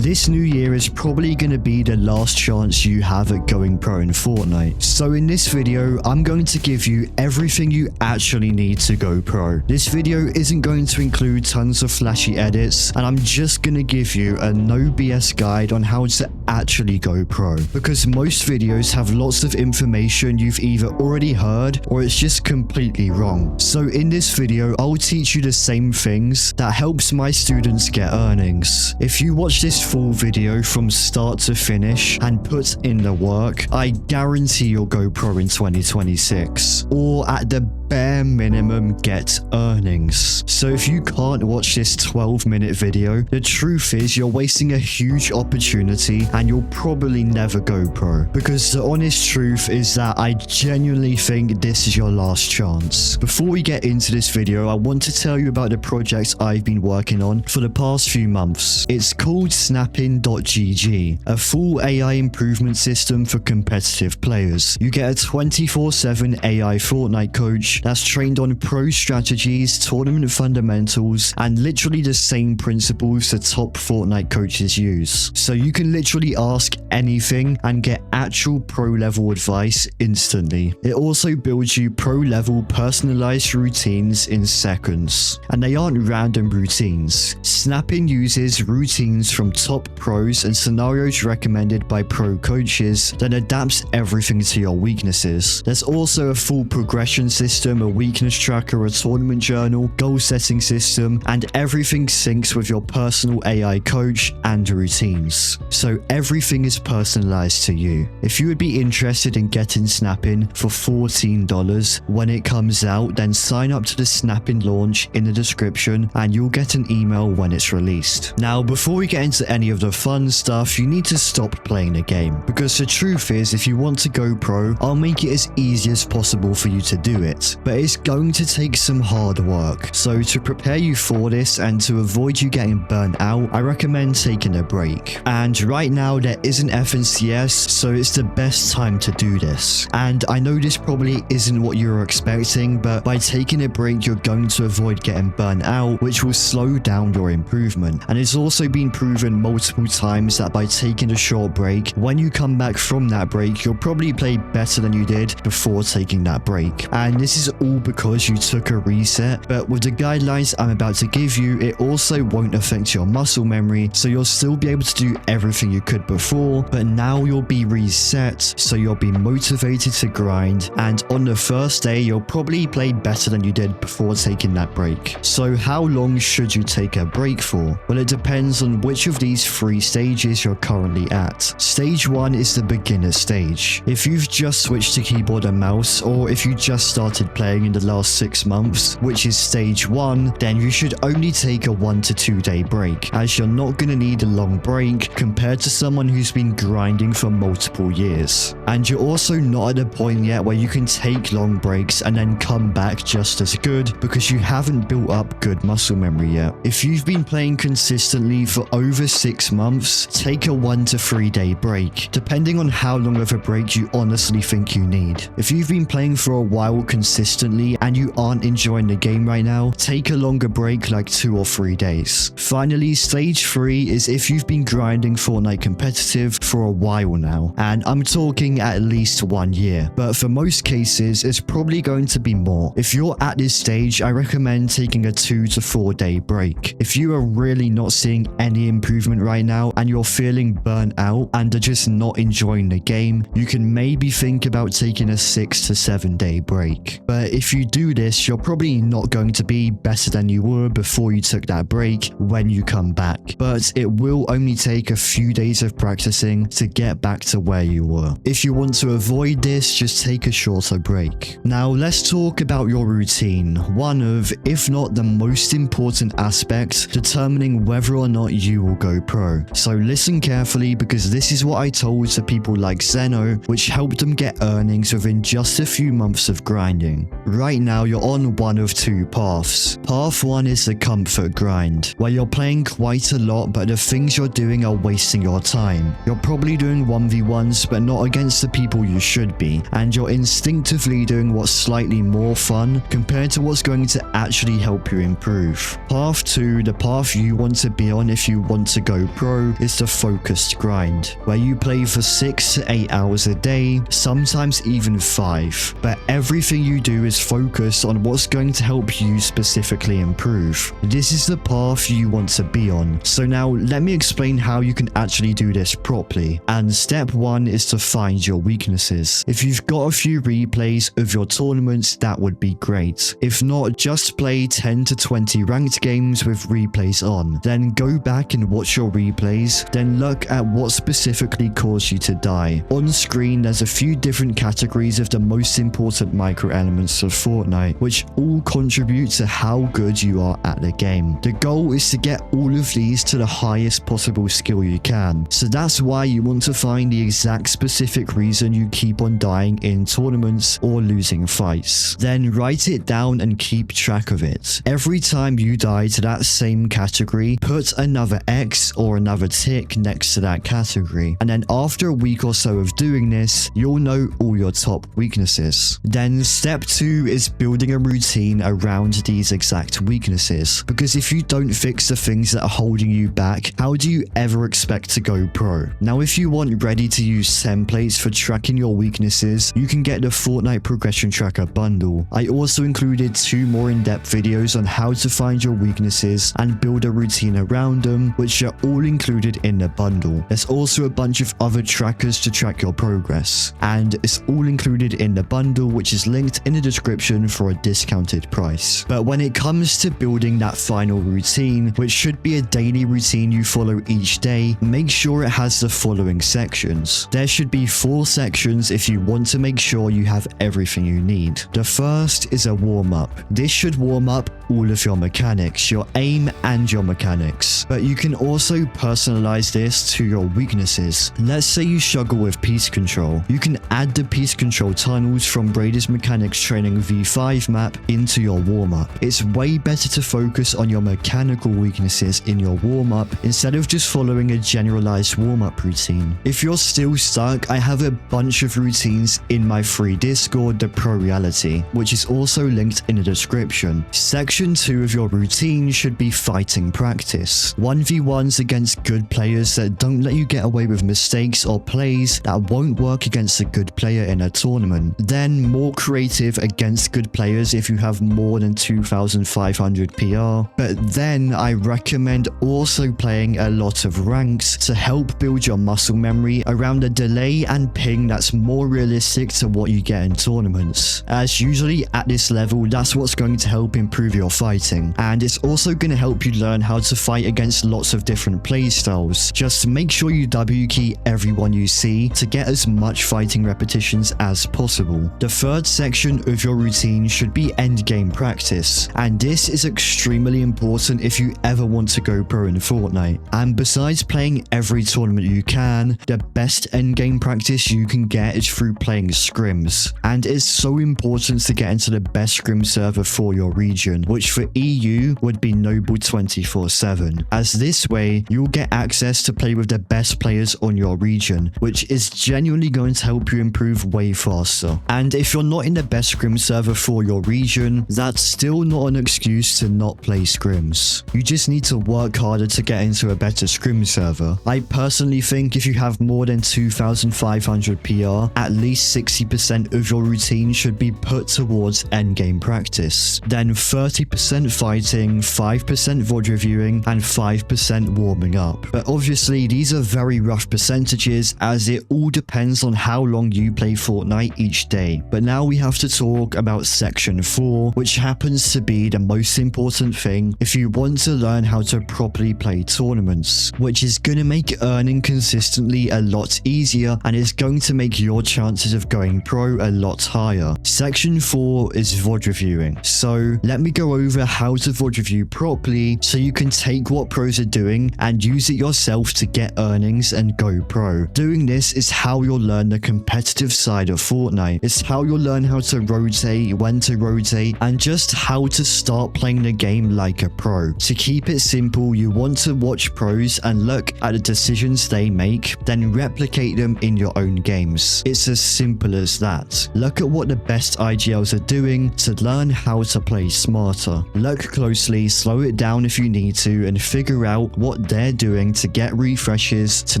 This new year is probably going to be the last chance you have at going pro in Fortnite. So in this video, I'm going to give you everything you actually need to go pro. This video isn't going to include tons of flashy edits, and I'm just going to give you a no BS guide on how to actually go pro. Because most videos have lots of information you've either already heard or it's just completely wrong. So in this video, I'll teach you the same things that helps my students get earnings. If you watch this full video from start to finish and put in the work, I guarantee you'll go pro in 2026. Or at the bare minimum, get earnings. So if you can't watch this 12-minute video, the truth is you're wasting a huge opportunity and you'll probably never go pro. Because the honest truth is that I genuinely think this is your last chance. Before we get into this video, I want to tell you about the project I've been working on for the past few months. It's called Snapin.gg, a full AI improvement system for competitive players. You get a 24/7 AI Fortnite coach that's trained on pro strategies, tournament fundamentals, and literally the same principles the top Fortnite coaches use. So you can literally ask anything and get actual pro level advice instantly. It also builds you pro level personalized routines in seconds. And they aren't random routines. Snapin uses routines from top pros and scenarios recommended by pro coaches, then adapts everything to your weaknesses. There's also a full progression system, a weakness tracker, a tournament journal, goal setting system, and everything syncs with your personal AI coach and routines. So everything is personalized to you. If you would be interested in getting Snapin for $14 when it comes out, then sign up to the Snapin launch in the description and you'll get an email when it's released. Now, before we get into any of the fun stuff, you need to stop playing the game. Because the truth is, if you want to go pro, I'll make it as easy as possible for you to do it. But it's going to take some hard work. So to prepare you for this and to avoid you getting burnt out, I recommend taking a break. And right now there isn't FNCS, so it's the best time to do this. And I know this probably isn't what you're expecting, but by taking a break, you're going to avoid getting burnt out, which will slow down your improvement. And it's also been proven multiple times that by taking a short break, when you come back from that break, you'll probably play better than you did before taking that break. And this is all because you took a reset, but with the guidelines I'm about to give you, it also won't affect your muscle memory, so you'll still be able to do everything you could before, but now you'll be reset, so you'll be motivated to grind, and on the first day you'll probably play better than you did before taking that break. So how long should you take a break for? Well, it depends on which of these 3 stages you're currently at. Stage 1 is the beginner stage. If you've just switched to keyboard and mouse, or if you just started playing in the last 6 months, which is stage 1, then you should only take a 1 to 2 day break, as you're not going to need a long break compared to someone who's been grinding for multiple years. And you're also not at a point yet where you can take long breaks and then come back just as good, because you haven't built up good muscle memory yet. If you've been playing consistently for over 6 months, take a 1 to 3 day break, depending on how long of a break you honestly think you need. If you've been playing for a while consistently and you aren't enjoying the game right now, take a longer break like 2 or 3 days. Finally, stage 3 is if you've been grinding Fortnite competitive for a while now, and I'm talking at least 1 year, but for most cases it's probably going to be more. If you're at this stage, I recommend taking a 2 to 4 day break. If you are really not seeing any improvement right now and you're feeling burnt out and are just not enjoying the game, you can maybe think about taking a 6 to 7 day break. But if you do this, you're probably not going to be better than you were before you took that break when you come back. But it will only take a few days of practicing to get back to where you were. If you want to avoid this, just take a shorter break. Now let's talk about your routine, one of, if not the most important aspect, determining whether or not you will go pro. So listen carefully, because this is what I told to people like Zeno, which helped them get earnings within just a few months of grinding. going. Right now, you're on one of two paths. Path 1 is the comfort grind, where you're playing quite a lot, but the things you're doing are wasting your time. You're probably doing 1v1s, but not against the people you should be, and you're instinctively doing what's slightly more fun compared to what's going to actually help you improve. Path 2, the path you want to be on if you want to go pro, is the focused grind, where you play for 6 to 8 hours a day, sometimes even 5, but everything you do is focused on what's going to help you specifically improve. This is the path you want to be on. So now let me explain how you can actually do this properly. And step 1 is to find your weaknesses. If you've got a few replays of your tournaments, that would be great. If not, just play 10 to 20 ranked games with replays on. Then go back and watch your replays, then look at what specifically caused you to die. On screen, there's a few different categories of the most important micro elements of Fortnite, which all contribute to how good you are at the game. The goal is to get all of these to the highest possible skill you can. So that's why you want to find the exact specific reason you keep on dying in tournaments or losing fights. Then write it down and keep track of it. Every time you die to that same category, put another X or another tick next to that category. And then after a week or so of doing this, you'll know all your top weaknesses. Then step 2 is building a routine around these exact weaknesses. Because if you don't fix the things that are holding you back, how do you ever expect to go pro? Now, if you want ready to use templates for tracking your weaknesses, you can get the Fortnite Progression Tracker bundle. I also included 2 more in-depth videos on how to find your weaknesses and build a routine around them, which are all included in the bundle. There's also a bunch of other trackers to track your progress, and it's all included in the bundle, which is linked in the description for a discounted price. But when it comes to building that final routine, which should be a daily routine you follow each day, make sure it has the following sections. There should be 4 sections if you want to make sure you have everything you need. The first is a warm-up. This should warm up all of your mechanics, your aim and your mechanics. But you can also personalize this to your weaknesses. Let's say you struggle with piece control. You can add the piece control tunnels from Brady's Mechanics Training V5 map into your warm-up. It's way better to focus on your mechanical weaknesses in your warm-up instead of just following a generalized warm-up routine. If you're still stuck, I have a bunch of routines in my free Discord, the Pro Reality, which is also linked in the description. Section 2 of your routine should be fighting practice. 1v1s against good players that don't let you get away with mistakes or plays that won't work against a good player in a tournament. Then more creative against good players if you have more than 2500 PR. But then I recommend also playing a lot of ranks to help build your muscle memory around a delay and ping that's more realistic to what you get in tournaments, as usually at this level that's what's going to help improve your fighting, and it's also going to help you learn how to fight against lots of different playstyles. Just make sure you W key everyone you see to get as much fighting repetitions as possible. The third section of your routine should be endgame practice, and this is extremely important if you ever want to go pro in Fortnite. And besides playing every tournament you can, the best endgame practice you can get is through playing scrims, and it's so important to get into the best scrim server for your region, which for EU would be Noble 24/7, as this way you'll get access to play with the best players on your region, which is genuinely going to help you improve way faster. And if you're not in the best scrim server for your region, that's still not an excuse to not play scrims. You just need to work harder to get into a better scrim server. I personally think if you have more than 2500 PR, at least 60% of your routine should be put towards endgame practice. Then 30% fighting, 5% VOD reviewing, and 5% warming up. But obviously these are very rough percentages, as it all depends on how long you play Fortnite each day. But now we have to talk about section 4, which happens to be the most important thing if you want to learn how to properly play tournaments, which is going to make earning consistently a lot easier, and it's going to make your chances of going pro a lot higher. Section 4 is VOD reviewing. So let me go over how to VOD review properly so you can take what pros are doing and use it yourself to get earnings and go pro. Doing this is how you'll learn the competitive side of Fortnite. It's how you'll learn how to rotate, when to rotate, and just how to start playing the game like a pro. To keep it simple, you want to watch pros and look at the decisions they make, then replicate them in your own games. It's as simple as that. Look at what the best IGLs are doing to learn how to play smarter. Look closely, slow it down if you need to, and figure out what they're doing to get refreshes, to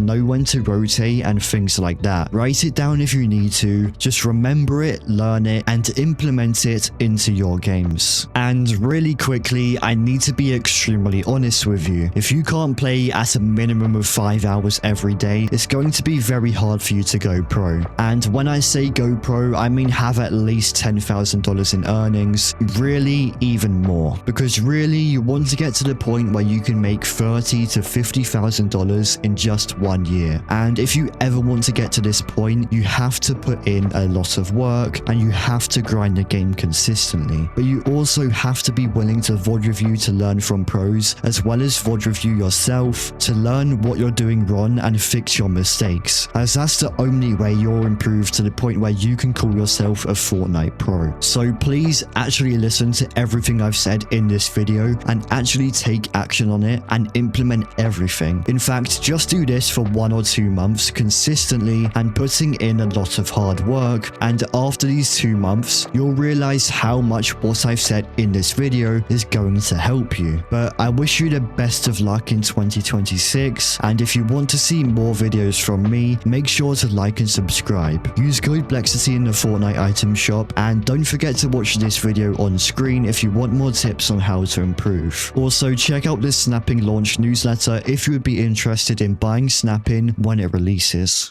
know when to rotate, and things like that. Write it down if you need to, just remember it, learn it, and implement it into your games. And really quickly, I need to be extremely honest with you. If you can't play at a minimum of 5 hours every day, it's going to be very hard for you to go pro. And when I say go pro, I mean have at least $10,000 in earnings, really even more. Because really, you want to get to the point where you can make $30,000 to $50,000 in just 1 year. And if you ever want to get to this point, you have to put in a lot of work and you have to grind the game consistently. But you also have to be willing to VOD review to learn from pros, as well as VOD review yourself to learn what you're doing wrong and fix your mistakes, as that's the only way you'll improve to the point where you can call yourself a Fortnite pro. So please actually listen to everything I've said in this video and actually take action on it and implement everything. In fact, just do this for 1 or 2 months consistently and putting in a lot of hard work, and after these 2 months, you'll realize how much what I've said in this video is going to help you. But I wish you the best of luck in 2026, and if you want to see more videos from me, make sure to like and subscribe. Use code Blexiti in the Fortnite item shop, and don't forget to watch this video on screen if you want more tips on how to improve. Also, check out this Snapin launch newsletter if you would be interested in buying Snapin when it releases.